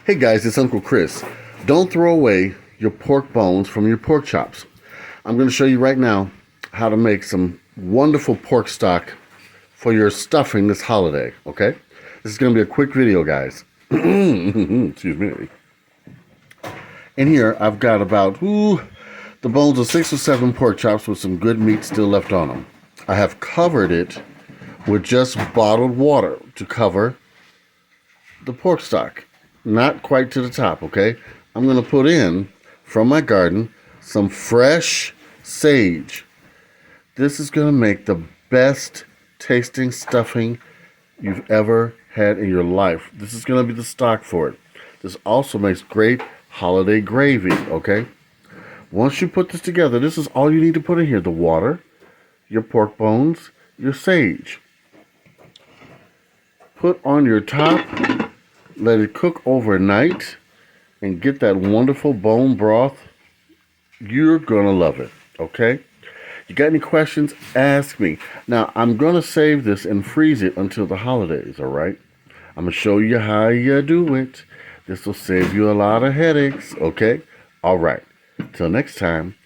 Hey guys, it's Uncle Chris. Don't throw away your pork bones from your pork chops. I'm going to show you right now how to make some wonderful pork stock for your stuffing this holiday, okay? This is going to be a quick video, guys. Excuse me. In here, I've got about, the bones of 6 or 7 pork chops with some good meat still left on them. I have covered it with just bottled water to cover the pork stock. Not quite to the top, okay? I'm going to put in, from my garden, some fresh sage. This is going to make the best tasting stuffing you've ever had in your life. This is going to be the stock for it. This also makes great holiday gravy, okay? Once you put this together, this is all you need to put in here. The water, your pork bones, your sage. Put on your top, let it cook overnight, and get that wonderful bone broth. You're going to love it, okay? You got any questions? Ask me. Now, I'm going to save this and freeze it until the holidays, all right? I'm going to show you how you do it. This will save you a lot of headaches, okay? All right. Till next time,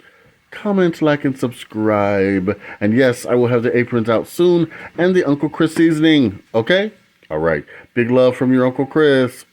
comment, like, and subscribe. And yes, I will have the aprons out soon and the Uncle Chris seasoning, okay? All right. Big love from your Uncle Chris.